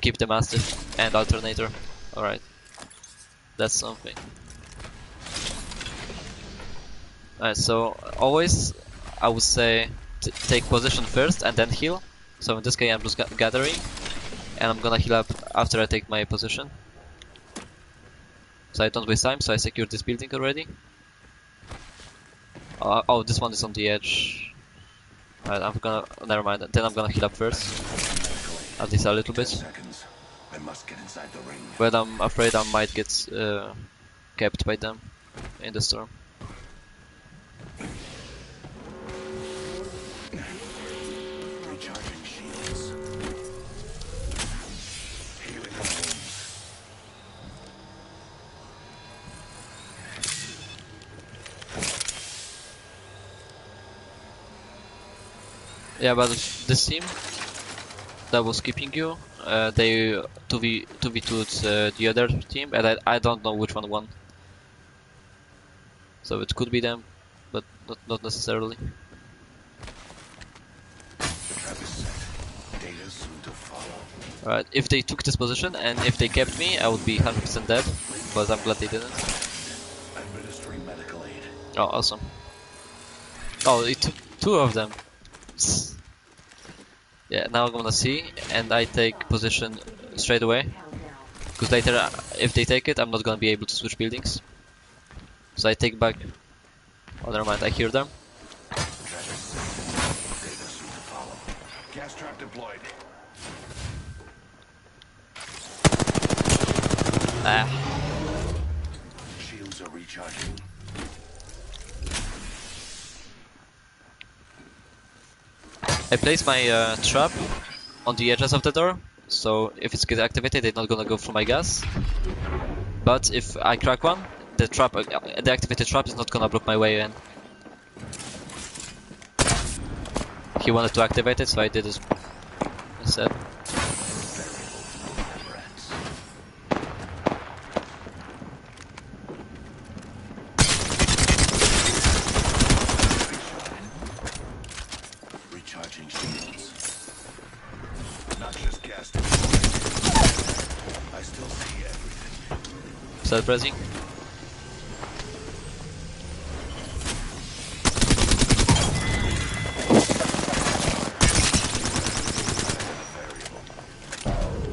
keep the Mastiff and Alternator. Alright. That's something. Alright, so always I would say take position first and then heal. So in this case I'm just gathering and I'm gonna heal up after I take my position. So I don't waste time, so I secured this building already. Oh, this one is on the edge. Alright, never mind. Then I'm gonna heal up first. At least a little 10 bit. seconds. I must get inside the ring. But I'm afraid I might get kept by them in the storm. Recharging shields. Healing wounds. Yeah, but this team that was keeping you, they 2v2'd the other team, and I don't know which one won. So it could be them, but not necessarily. The trap is set. Data soon to follow. Alright, if they took this position and if they kept me, I would be 100% dead, but I'm glad they didn't. Administering medical aid. Oh, awesome. Oh, it took 2 of them. Yeah, now I'm gonna see, and I take position straight away. Because later, if they take it, I'm not gonna be able to switch buildings. So I take back. Oh, never mind, I hear them. Travis, data soon to follow. Gas trap deployed. Ah, Shields are recharging. I place my trap on the edges of the door, so if it's get activated, they're not gonna go through my gas. But if I crack one, the activated trap is not gonna block my way in. He wanted to activate it, so I did it instead. Rats. Recharging shields. Not just gas deployed. I still see everything. Start pressing.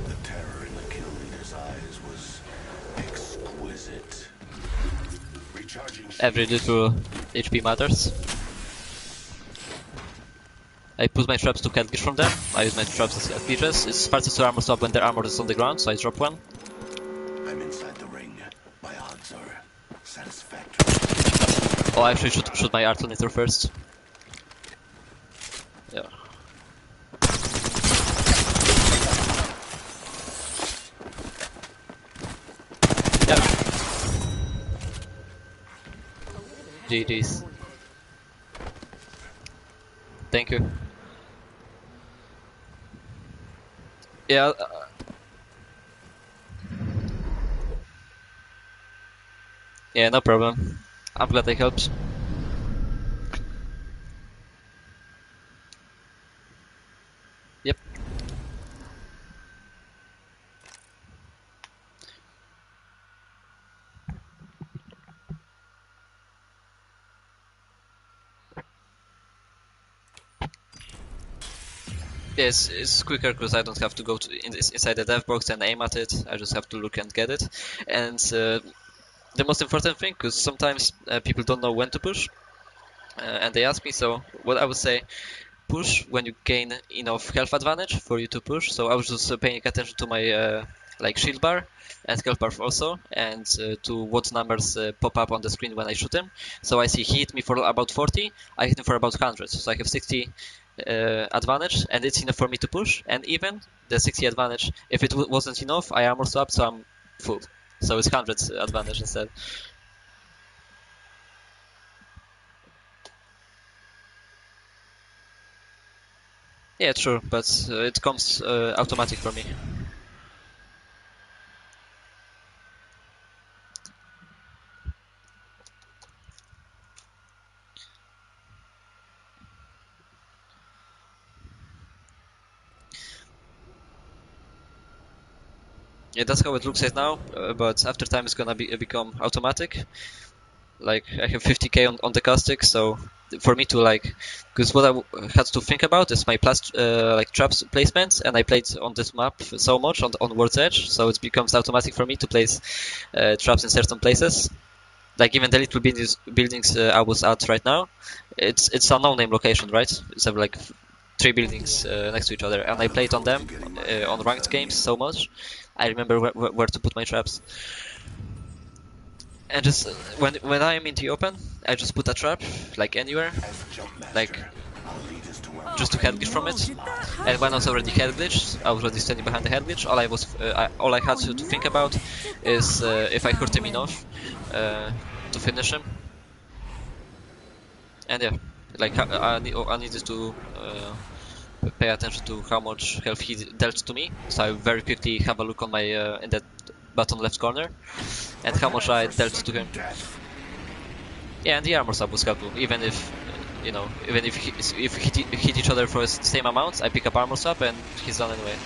The terror in the kill leader's eyes was exquisite. Recharging Every shields. little HP matters. I put my traps to catch from them. I use my traps as features. It's fastest to armor swap when their armor is on the ground, so I drop one. I'm inside the ring. My odds are satisfactory. Oh, I actually should shoot my alternator first. Yeah. Yeah. GG's. Thank you. Yeah. Yeah, no problem. I'm glad I helped. Yep. Yes, it's quicker because I don't have to go to inside the dev box and aim at it. I just have to look and get it. And the most important thing, because sometimes people don't know when to push, and they ask me. So what I would say, push when you gain enough health advantage for you to push. So I was just paying attention to my like shield bar and health bar also, and to what numbers pop up on the screen when I shoot him. So I see he hit me for about 40, I hit him for about 100. So I have 60 advantage, and it's enough for me to push. And even the 60 advantage, if it wasn't enough, I armor swap, so I'm full. So it's 100 advantage instead. Yeah, true, but it comes automatic for me. Yeah, that's how it looks right now, but after time it's gonna become automatic. Like I have 50k on the caustic, so for me to like, because what I had to think about is my like traps placements, and I played on this map so much on World's Edge, so it becomes automatic for me to place traps in certain places. Like even the little buildings I was at right now, it's a no-name location, right? It's like 3 buildings next to each other, and I played on them on ranked games so much. I remember where to put my traps. And just when I'm in the open, I just put a trap like anywhere, As jump master, like I'll lead us to where just to head glitch from it. And when I was already head glitched, I was already standing behind the head glitch. All I had to think about is if I hurt him enough to finish him. And yeah, like I needed to pay attention to how much health he dealt to me. So I very quickly have a look on my in that bottom left corner, and how much I dealt to him. death. Yeah, and the armor sub was helpful, even if even if we hit each other for the same amount, I pick up armor sub and he's done anyway.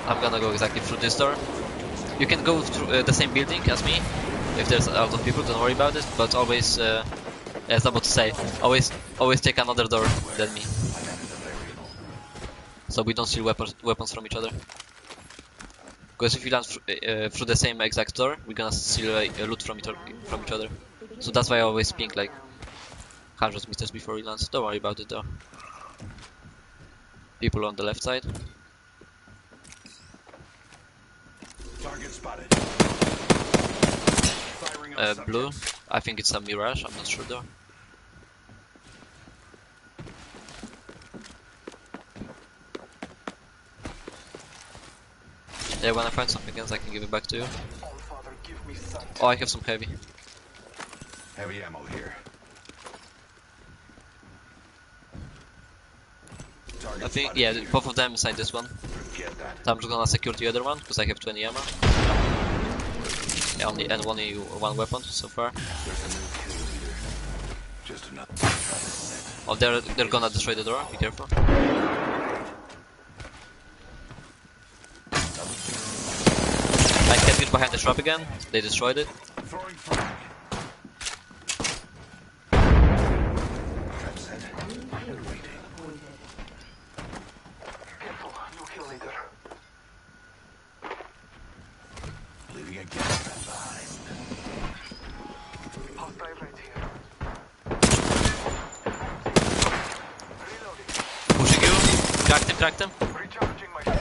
I'm gonna go exactly through this door. You can go through the same building as me if there's a lot of people. Don't worry about it, but always I was about to say, always take another door than me, so we don't steal weapons from each other. Because if we land through the same exact door, we're gonna steal loot from each other. So that's why I always ping like 100 meters before we land. Don't worry about it though. People on the left side. Target spotted. Firing on Blue. subjects. I think it's a Mirage. I'm not sure though. Yeah, when I find something else, I can give it back to you. All Father, give me sight. Oh, I have some heavy. Heavy ammo here. Target I think, spotted yeah, here. both of them inside this one. Forget that. So I'm just gonna secure the other one because I have 20 ammo. Yeah, only one weapon so far. There's a new kill leader. Just another try to set. Oh, they're gonna destroy the door. Be careful. I kept it behind the trap again. They destroyed it. Throwing frag. Trap set. And waiting. Careful, new kill leader. Leaving a gas trap behind. Hostile right here. Reloading. Pushing you. Cracked him. Recharging my shield.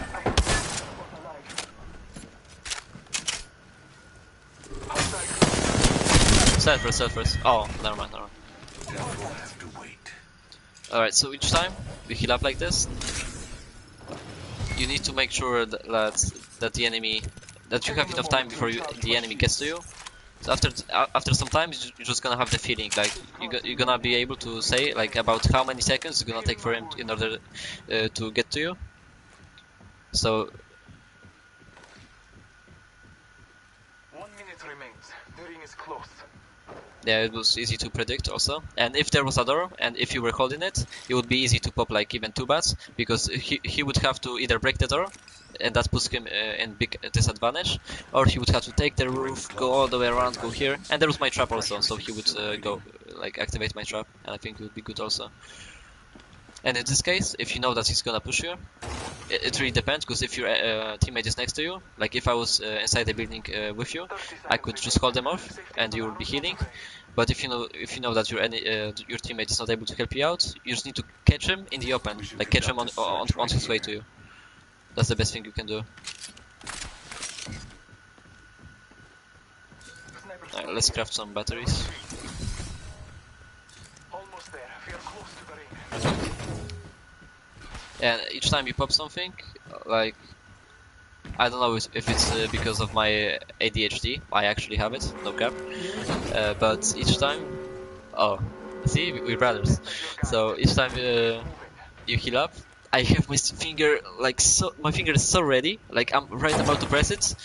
Hostile. Self first. Oh, never mind. Death will have to wait. Alright, so each time we heal up like this, you need to make sure that you have enough time before the enemy gets to you. So after some time, you're just gonna have the feeling like you're gonna be able to say like about how many seconds it's gonna take for him in order to get to you. So 1 minute remains. The ring is close. yeah, it was easy to predict also. And if there was a door, and if you were holding it, it would be easy to pop like even 2 bats, because he would have to either break the door, and that puts him in big disadvantage, or he would have to take the roof, go all the way around, go here. And there was my trap also, so he would go like activate my trap, and I think it would be good also. And in this case, if you know that he's gonna push you, it really depends, because if your teammate is next to you, like if I was inside the building with you, I could just hold them off and you will be healing. But if you know that your teammate is not able to help you out, you just need to catch him in the open, like catch him on his way to you. That's the best thing you can do. Alright, let's craft some batteries. Almost there. We are close to the ring. And each time you pop something, like, I don't know if it's because of my ADHD, I actually have it, no cap, but each time, oh, see, we're brothers, so each time you heal up, I have my finger, like, so, my finger is so ready, like, I'm right about to press it,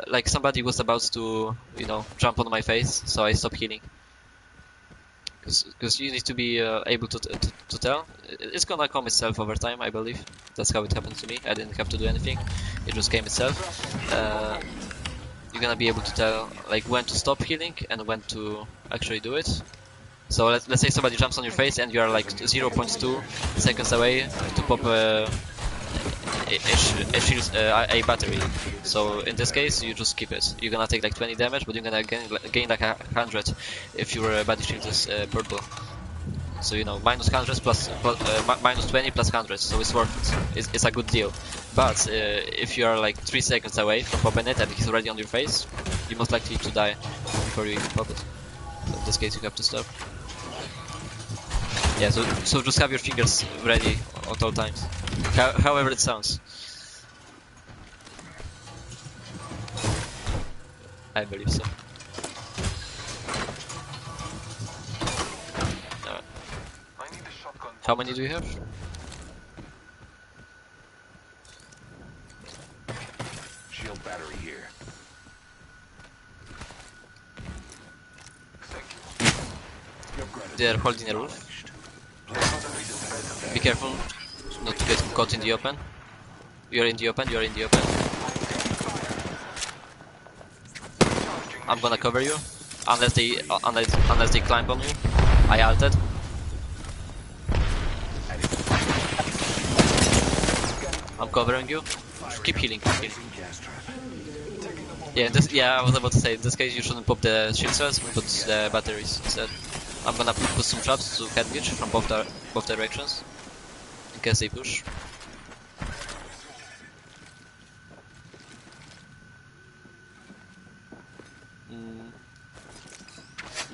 like somebody was about to, you know, jump on my face, so I stop healing. Because you need to be able to tell. It's gonna come itself over time, I believe. That's how it happened to me. I didn't have to do anything. It just came itself. You're gonna be able to tell like when to stop healing and when to actually do it. So let's say somebody jumps on your face and you are like 0.2 seconds away to pop a battery. So in this case, you just keep it. You're gonna take like 20 damage, but you're gonna gain like 100 if your body shield is purple. So you know, minus 100 minus 20 plus 100. So it's worth it. It's a good deal. But if you are like 3 seconds away from popping it and he's already on your face, you're most likely to die before you even pop it. So in this case, you have to stop. Yeah, so just have your fingers ready at all times. However it sounds. I believe so. Alright. I need a shotgun. How many do you have? Shield battery here. Thank you. They are holding a roof. Be careful not to get caught in the open. You are in the open, you are in the open. I'm gonna cover you unless they climb on you. I ulted. I'm covering you. Keep healing, keep healing. Gas trap. Yeah, I was about to say, in this case you shouldn't pop the shield cells, put the batteries instead. I'm gonna put some traps to head glitch from both directions, in case they push.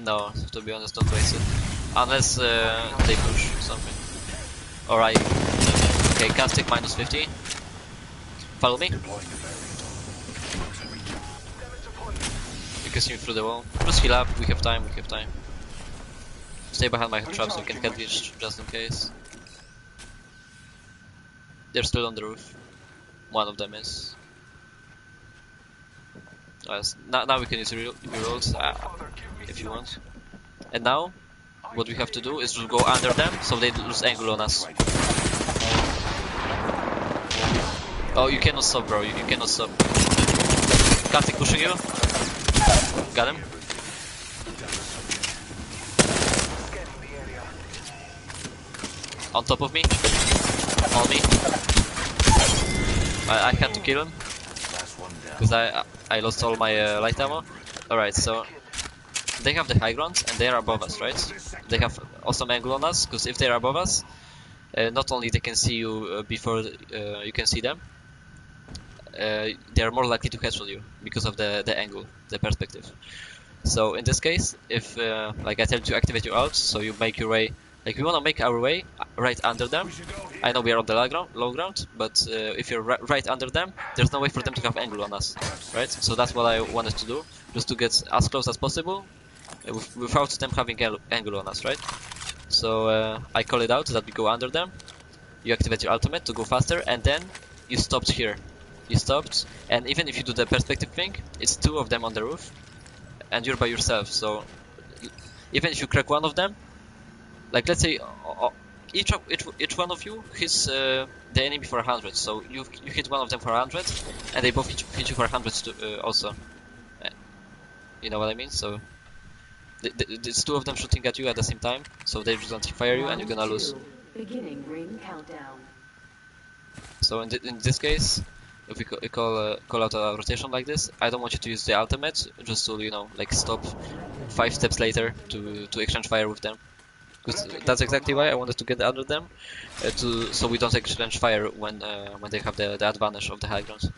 No, to be honest, don't waste it. Unless they push something. Alright. Okay, casting minus 50. Follow me. Deploying a variant. You can see me through the wall. Just heal up, we have time, we have time. Stay behind my trap so we can head glitch just in case. They're still on the roof. One of them is. Yes. Now we can use rerolls if you want. And now, what we have to do is to go under them so they lose angle on us. Oh, you cannot stop, bro. You cannot stop. Kartik pushing you. Got him. On top of me. On me. I had to kill him Last one down. because I lost all my light ammo. Alright, so they have the high ground and they are above us, right? They have awesome angle on us because if they are above us, not only they can see you before you can see them, they are more likely to headshot you because of the angle, the perspective. So in this case, if like I tell you to activate your ult, so you make your way, like we want to make our way right under them. I know we are on the low ground, but if you're right under them, there's no way for them to have angle on us, right? So that's what I wanted to do, just to get as close as possible without them having angle on us, right? So I call it out that we go under them, you activate your ultimate to go faster, and then you stopped here. You stopped, and even if you do the perspective thing, it's two of them on the roof, and you're by yourself, so even if you crack one of them, like let's say each one of you hits the enemy for 100, so you hit one of them for 100, and they both hit you for 100 also. You know what I mean? So it's two of them shooting at you at the same time, so they just don't fire you and you're gonna lose. Beginning ring countdown. So in this case, if we call out a rotation like this, I don't want you to use the ultimate, just to, you know, like stop 5 steps later to exchange fire with them. Because that's exactly why I wanted to get under them, so we don't exchange fire when they have the advantage of the high ground.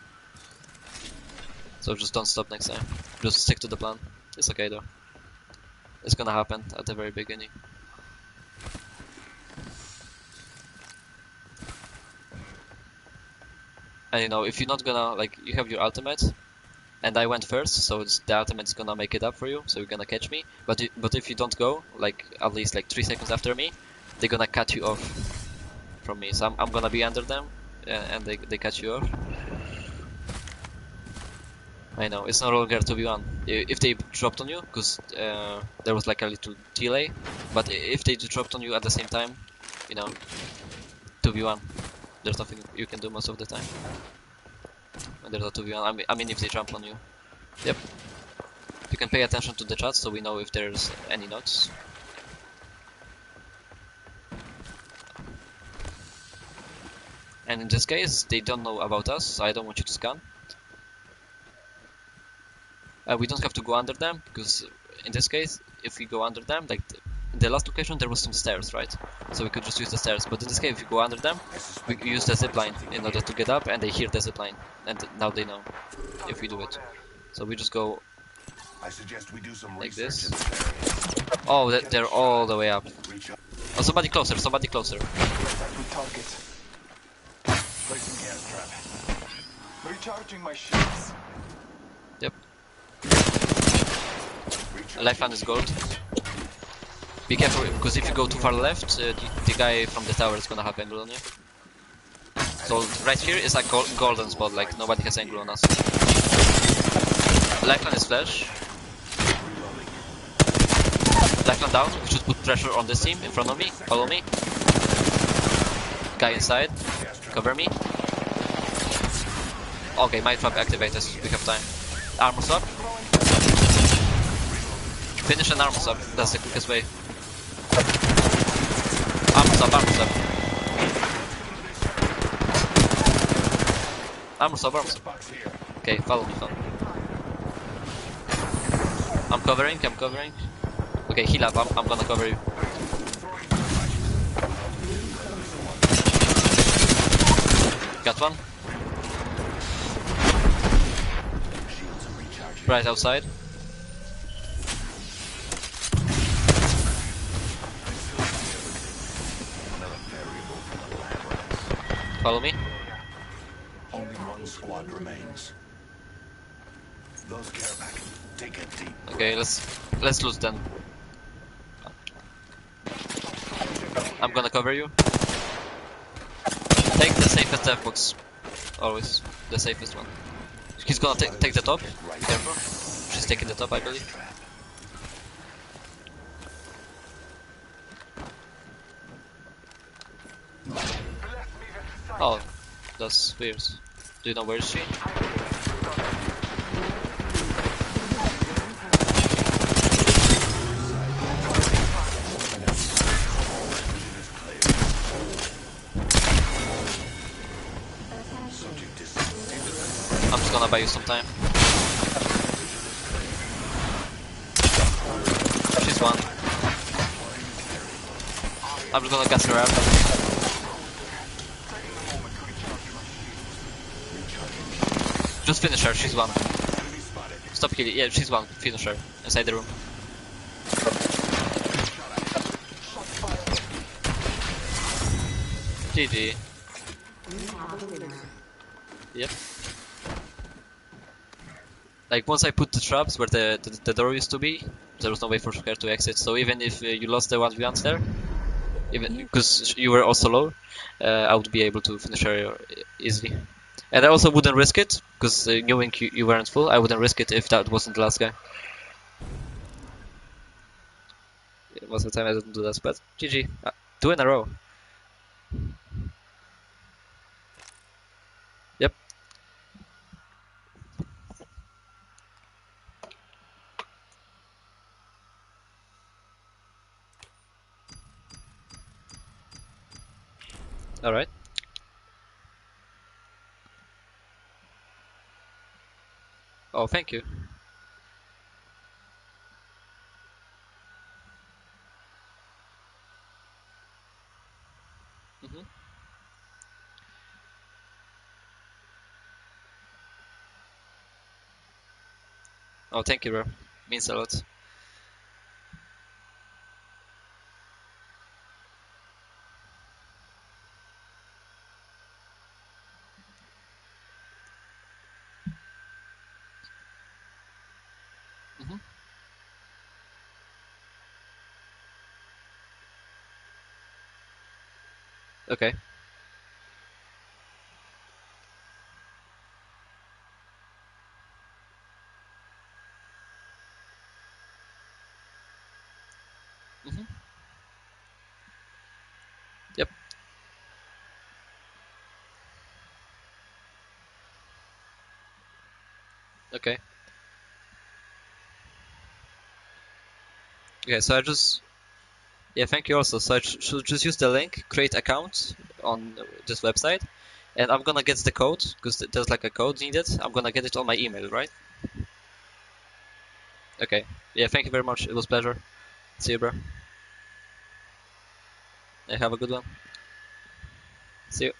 So just don't stop next time. Just stick to the plan. It's okay though. It's gonna happen at the very beginning. And you know, if you're not gonna, like, you have your ultimate, and I went first, so the ultimate's gonna make it up for you, so you're gonna catch me. But if you don't go, like, at least like 3 seconds after me, they're gonna cut you off from me. So I'm gonna be under them, and they cut you off. I know, it's no longer 2v1. If they dropped on you, because there was like a little delay, but if they dropped on you at the same time, you know, 2v1. There's nothing you can do most of the time. When there's a 2v1, I mean if they jump on you. Yep. You can pay attention to the chat so we know if there's any notes. And in this case, they don't know about us, so I don't want you to scan. We don't have to go under them, because in this case, if we go under them, like in the last location there was some stairs, right? So we could just use the stairs, but in this case if you go under them, we use the zipline in order to get up, and they hear the zipline, and now they know if we do it. So we just go I suggest we do some like research this. in this area. Oh, they're all the way up. Reach up. Oh, somebody closer, somebody closer. Contact with target. Placing gas trap. Recharging my shields. Yep. Reach up. Lifeline is gold. Be careful, because if you go too far left, the guy from the tower is gonna have angle on you. So right here is a golden spot, like nobody has angle on us. Lifeline is flash. Lifeline down, we should put pressure on this team in front of me. Follow me. Guy inside. Cover me. Okay, my trap activated, we have time. Armor swap. Finish an armor swap, that's the quickest way. stop, armor stop. Armor stop, armor stop. Box here. Okay, follow me, follow me. I'm covering. Okay, heal up, I'm gonna cover you. Got one. Shields are recharging. Right outside. Another variable from the lab rats. Follow me. Only one squad remains. Those care pack. Take it deep. Okay, let's lose then. I'm gonna cover you. Take the safest dev box. Always the safest one. He's gonna take the top. Careful. She's taking the top, I believe. Trap. Oh, that's weird. Do you know where is she? Subject is I'm just gonna buy you some time. She's one. I'm just gonna gas her out. Just finish her, she's one. Stop killing. Yeah, she's one. Finish her. Inside the room. GG. Yep. Like once I put the traps where the door used to be, there was no way for her to exit. So even if you lost the 1v1s there, even because you were also low, I would be able to finish her easily. And I also wouldn't risk it, because knowing you weren't full, I wouldn't risk it if that wasn't the last guy. Yeah, most of the time I didn't do that, but GG. 2 in a row. Yep. Alright. Oh, thank you. Mhm. Oh, thank you, bro. Means a lot. Mhm. Okay. Mhm. Yep. Okay. Okay, so I just... Yeah, thank you also. So I should just use the link, create account on this website, and I'm gonna get the code, because there's like a code needed. I'm gonna get it on my email, right? Okay. Yeah, thank you very much. It was a pleasure. See you, bro. Yeah, have a good one. See you.